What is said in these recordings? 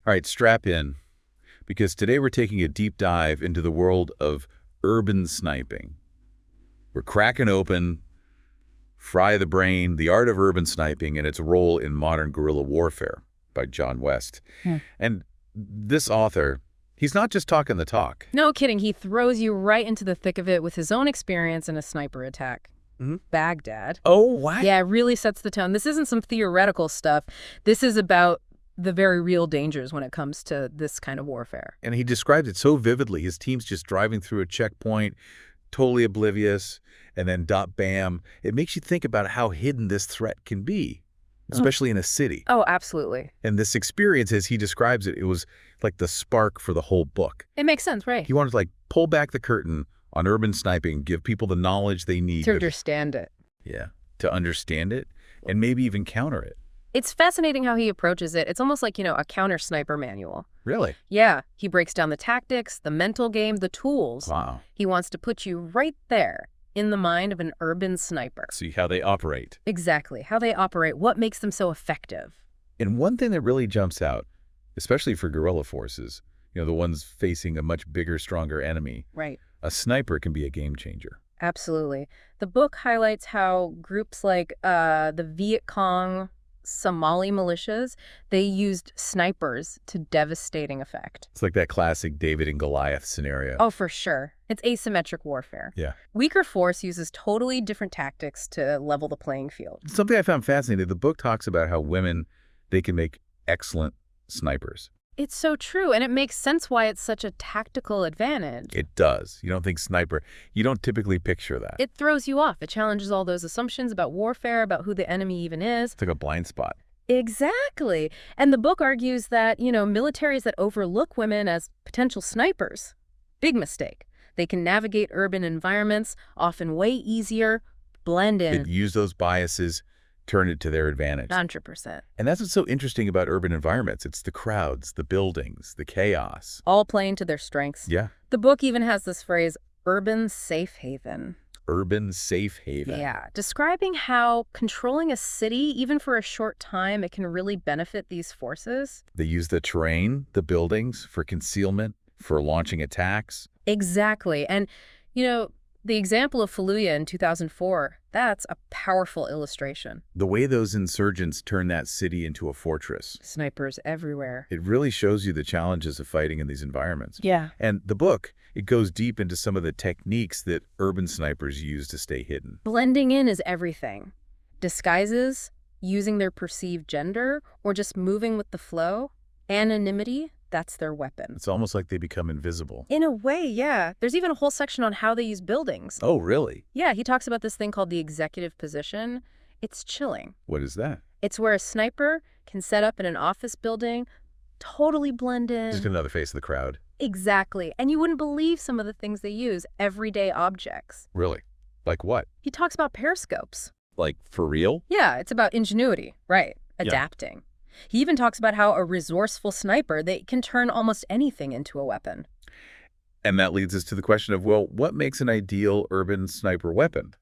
All right, strap in, because today we're taking a deep dive into the world of urban sniping. We're cracking open Fry the Brain, The Art of Urban Sniping and Its Role in Modern Guerrilla Warfare by John West. And this author, he's not just talking the talk. No kidding. He throws you right into the thick of it with his own experience in a sniper attack. Baghdad. Oh, what? Yeah, it really sets the tone. This isn't some theoretical stuff. This is about the very real dangers when it comes to this kind of warfare. And he described it so vividly. His team's just driving through a checkpoint, totally oblivious, and then bam. It makes you think about how hidden this threat can be, especially in a city. Oh, absolutely. And this experience, as he describes it, it was like the spark for the whole book. It makes sense, right? He wanted to pull back the curtain on urban sniping, give people the knowledge they need to understand it. Yeah, to understand it and maybe even counter it. It's fascinating how he approaches it. It's almost like, a counter sniper manual. Really? Yeah. He breaks down the tactics, the mental game, the tools. Wow. He wants to put you right there in the mind of an urban sniper. See how they operate. Exactly. How they operate, what makes them so effective. And one thing that really jumps out, especially for guerrilla forces, the ones facing a much bigger, stronger enemy. Right. A sniper can be a game changer. Absolutely. The book highlights how groups like the Viet Cong, Somali militias, they used snipers to devastating effect. It's like that classic David and Goliath scenario. Oh, for sure. It's asymmetric warfare. Yeah. Weaker force uses totally different tactics to level the playing field. Something I found fascinating, the book talks about how women, they can make excellent snipers. It's so true, and it makes sense why it's such a tactical advantage. It does. You don't think sniper, you don't typically picture that. It throws you off. It challenges all those assumptions about warfare, about who the enemy even is. It's like a blind spot. Exactly. And the book argues that, militaries that overlook women as potential snipers, big mistake. They can navigate urban environments, often way easier, blend in. They use those biases, turn it to their advantage. 100%. And that's what's so interesting about urban environments. It's the crowds, the buildings, the chaos. All playing to their strengths. Yeah. The book even has this phrase, urban safe haven. Urban safe haven. Yeah, describing how controlling a city, even for a short time, it can really benefit these forces. They use the terrain, the buildings, for concealment, for launching attacks. Exactly. And, the example of Fallujah in 2004, that's a powerful illustration. The way those insurgents turn that city into a fortress. Snipers everywhere. It really shows you the challenges of fighting in these environments. Yeah. And the book, it goes deep into some of the techniques that urban snipers use to stay hidden. Blending in is everything. Disguises, using their perceived gender, or just moving with the flow. Anonymity. That's their weapon. It's almost like they become invisible. In a way, yeah. There's even a whole section on how they use buildings. Oh, really? Yeah, he talks about this thing called the executive position. It's chilling. What is that? It's where a sniper can set up in an office building, totally blend in. Just another face of the crowd. Exactly. And you wouldn't believe some of the things they use, everyday objects. Really? Like what? He talks about periscopes. Like for real? Yeah, it's about ingenuity, right? Adapting. He even talks about how a resourceful sniper, they can turn almost anything into a weapon. And that leads us to the question of, well, what makes an ideal urban sniper weapon?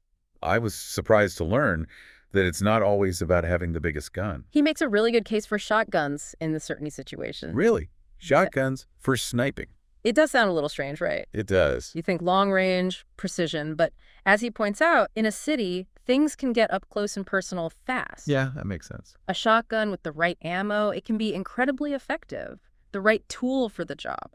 I was surprised to learn that it's not always about having the biggest gun. He makes a really good case for shotguns in certain situations. Really? Shotguns for sniping? It does sound a little strange, right? It does. You think long range, precision, but as he points out, in a city, things can get up close and personal fast. Yeah, that makes sense. A shotgun with the right ammo, it can be incredibly effective. The right tool for the job.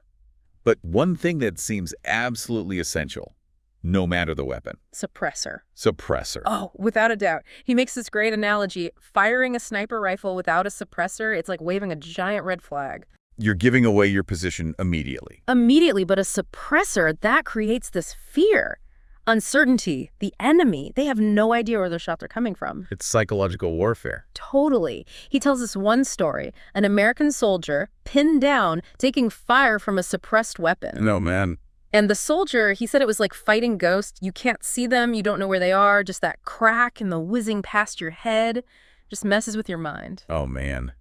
But one thing that seems absolutely essential, no matter the weapon. Suppressor. Suppressor. Oh, without a doubt. He makes this great analogy. Firing a sniper rifle without a suppressor, it's like waving a giant red flag. You're giving away your position immediately. Immediately, but a suppressor, that creates this fear. Uncertainty, the enemy, they have no idea where their shots are coming from. It's psychological warfare. Totally. He tells us one story, an American soldier pinned down, taking fire from a suppressed weapon. No, man. And the soldier, he said it was like fighting ghosts. You can't see them, you don't know where they are, just that crack and the whizzing past your head just messes with your mind. Oh, man.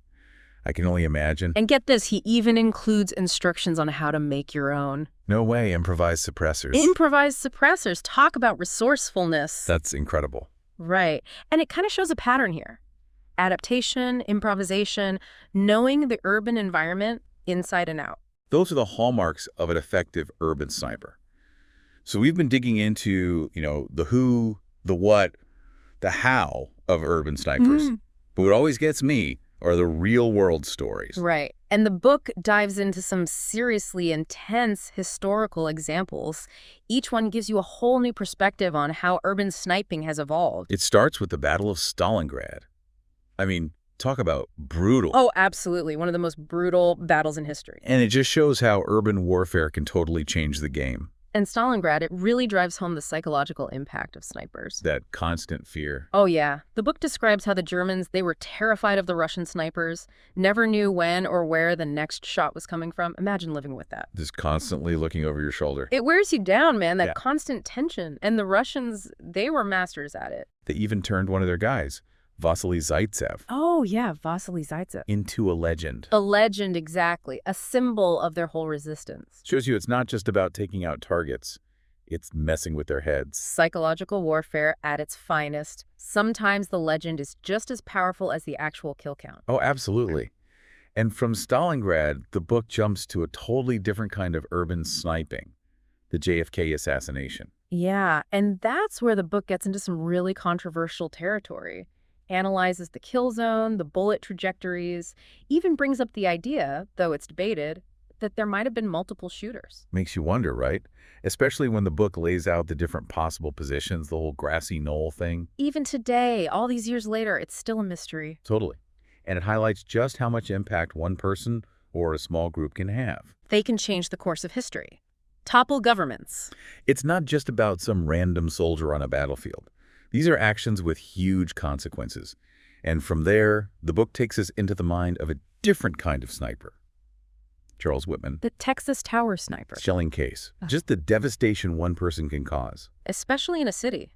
I can only imagine. And get this, he even includes instructions on how to make your own. No way, improvised suppressors. Improvised suppressors. Talk about resourcefulness. That's incredible. Right. And it kind of shows a pattern here. Adaptation, improvisation, knowing the urban environment, inside and out. Those are the hallmarks of an effective urban sniper. So we've been digging into, the who, the what, the how of urban snipers. But what always gets me are the real-world stories. Right. And the book dives into some seriously intense historical examples. Each one gives you a whole new perspective on how urban sniping has evolved. It starts with the Battle of Stalingrad. I mean, talk about brutal. Oh, absolutely. One of the most brutal battles in history. And it just shows how urban warfare can totally change the game. And Stalingrad, it really drives home the psychological impact of snipers. That constant fear. Oh, yeah. The book describes how the Germans, they were terrified of the Russian snipers, never knew when or where the next shot was coming from. Imagine living with that. Just constantly looking over your shoulder. It wears you down, man, that constant tension. And the Russians, they were masters at it. They even turned one of their guys, Vasily Zaitsev. Oh, yeah, Vasily Zaitsev. Into a legend. A legend, exactly. A symbol of their whole resistance. Shows you it's not just about taking out targets. It's messing with their heads. Psychological warfare at its finest. Sometimes the legend is just as powerful as the actual kill count. Oh, absolutely. And from Stalingrad, the book jumps to a totally different kind of urban sniping, the JFK assassination. Yeah, and that's where the book gets into some really controversial territory. Analyzes the kill zone, the bullet trajectories, even brings up the idea, though it's debated, that there might have been multiple shooters. Makes you wonder, right? Especially when the book lays out the different possible positions, the whole grassy knoll thing. Even today, all these years later, it's still a mystery. Totally. And it highlights just how much impact one person or a small group can have. They can change the course of history. Topple governments. It's not just about some random soldier on a battlefield. These are actions with huge consequences. And from there, the book takes us into the mind of a different kind of sniper. Charles Whitman. The Texas Tower sniper. Shelling case. Just the devastation one person can cause. Especially in a city.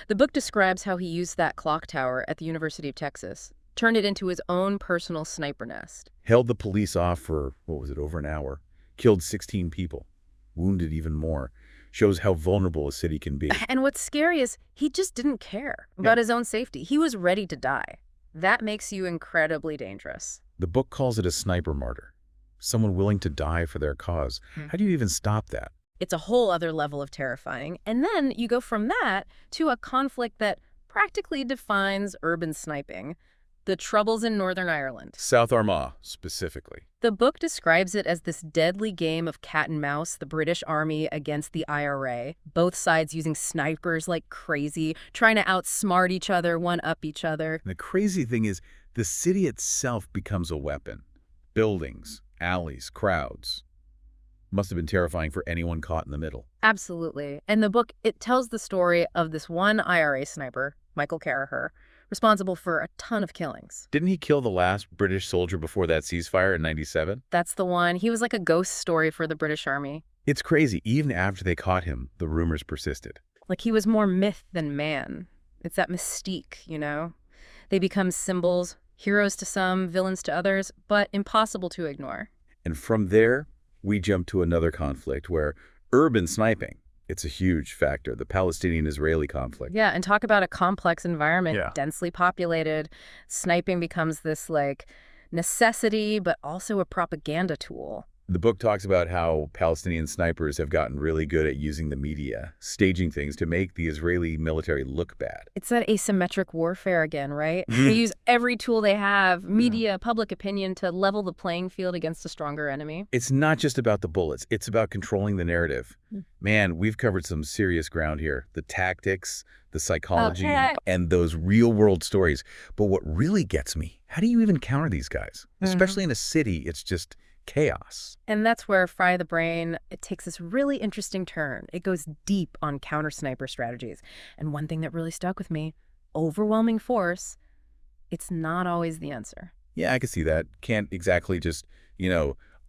The book describes how he used that clock tower at the University of Texas, turned it into his own personal sniper nest. Held the police off for, over an hour. Killed 16 people. Wounded even more. Shows how vulnerable a city can be. And what's scary is he just didn't care about his own safety. He was ready to die. That makes you incredibly dangerous. The book calls it a sniper martyr. Someone willing to die for their cause. How do you even stop that? It's a whole other level of terrifying. And then you go from that to a conflict that practically defines urban sniping. The troubles in Northern Ireland. South Armagh, specifically. The book describes it as this deadly game of cat and mouse, the British Army against the IRA, both sides using snipers like crazy, trying to outsmart each other, one-up each other. And the crazy thing is, the city itself becomes a weapon. Buildings, alleys, crowds. Must have been terrifying for anyone caught in the middle. Absolutely. And the book, it tells the story of this one IRA sniper, Michael Carraher, responsible for a ton of killings. Didn't he kill the last British soldier before that ceasefire in '97? That's the one. He was like a ghost story for the British Army. It's crazy. Even after they caught him, the rumors persisted. Like he was more myth than man. It's that mystique, you know? They become symbols, heroes to some, villains to others, but impossible to ignore. And from there, we jump to another conflict where urban sniping, it's a huge factor, the Palestinian-Israeli conflict. Yeah, and talk about a complex environment, densely populated. Sniping becomes this, necessity, but also a propaganda tool. The book talks about how Palestinian snipers have gotten really good at using the media, staging things to make the Israeli military look bad. It's that asymmetric warfare again, right? They use every tool they have, media, public opinion, to level the playing field against a stronger enemy. It's not just about the bullets. It's about controlling the narrative. Man, we've covered some serious ground here. The tactics, the psychology, and those real-world stories. But what really gets me, how do you even counter these guys? Especially in a city, it's just chaos. And that's where Fry the Brain, it takes this really interesting turn. It goes deep on counter-sniper strategies. And one thing that really stuck with me, overwhelming force, it's not always the answer. Yeah, I can see that. Can't exactly just,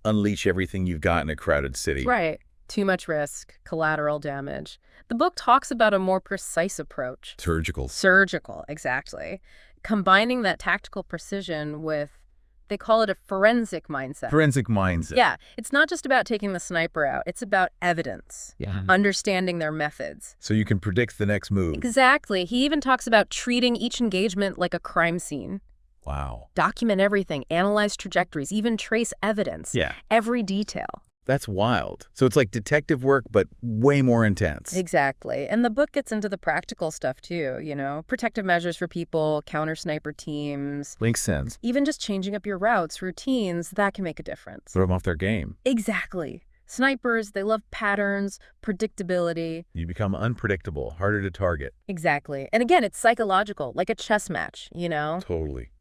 unleash everything you've got in a crowded city. Right. Too much risk, collateral damage. The book talks about a more precise approach. Surgical, exactly. Combining that tactical precision with, they call it a forensic mindset. Yeah, it's not just about taking the sniper out. It's about evidence, understanding their methods. So you can predict the next move. Exactly. He even talks about treating each engagement like a crime scene. Wow. Document everything, analyze trajectories, even trace evidence. Yeah. Every detail. That's wild. So it's like detective work, but way more intense. Exactly. And the book gets into the practical stuff too, protective measures for people, counter-sniper teams. Makes sense. Even just changing up your routes, routines, that can make a difference. Throw them off their game. Exactly. Snipers, they love patterns, predictability. You become unpredictable, harder to target. Exactly. And again, it's psychological, like a chess match, Totally.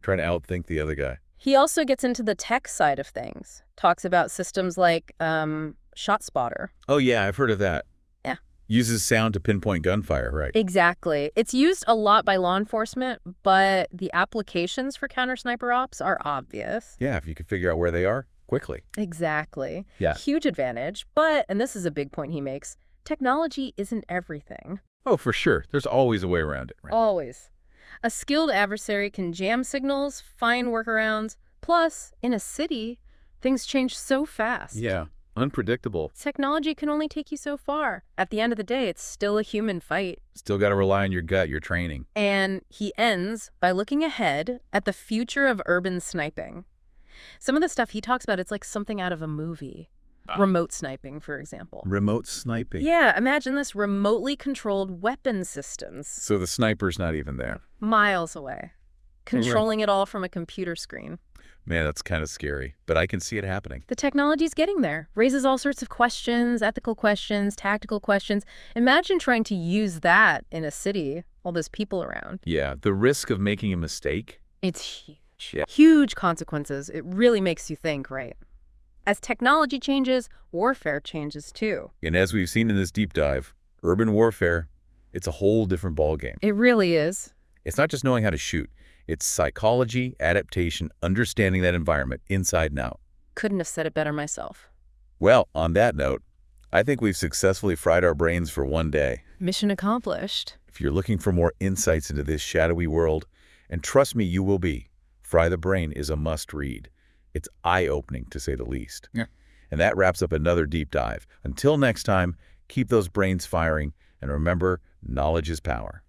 Trying to outthink the other guy. He also gets into the tech side of things, talks about systems like ShotSpotter. Oh, yeah, I've heard of that. Yeah. Uses sound to pinpoint gunfire, right? Exactly. It's used a lot by law enforcement, but the applications for counter-sniper ops are obvious. Yeah, if you can figure out where they are quickly. Exactly. Yeah. Huge advantage, but, and this is a big point he makes, technology isn't everything. Oh, for sure. There's always a way around it, right? Always. A skilled adversary can jam signals, find workarounds. Plus, in a city, things change so fast. Yeah, unpredictable. Technology can only take you so far. At the end of the day, it's still a human fight. Still got to rely on your gut, your training. And he ends by looking ahead at the future of urban sniping. Some of the stuff he talks about, it's like something out of a movie. Remote sniping, for example. Remote sniping. Yeah, imagine this: remotely controlled weapon systems. So the sniper's not even there. Miles away. Controlling it all from a computer screen. Man, that's kind of scary, but I can see it happening. The technology's getting there. Raises all sorts of questions, ethical questions, tactical questions. Imagine trying to use that in a city, all those people around. Yeah, the risk of making a mistake. It's huge. Yeah. Huge consequences. It really makes you think, right? As technology changes, warfare changes too. And as we've seen in this deep dive, urban warfare, it's a whole different ballgame. It really is. It's not just knowing how to shoot. It's psychology, adaptation, understanding that environment inside and out. Couldn't have said it better myself. Well, on that note, I think we've successfully fried our brains for one day. Mission accomplished. If you're looking for more insights into this shadowy world, and trust me, you will be, Fry the Brain is a must-read. It's eye-opening, to say the least. Yeah. And that wraps up another deep dive. Until next time, keep those brains firing, and remember, knowledge is power.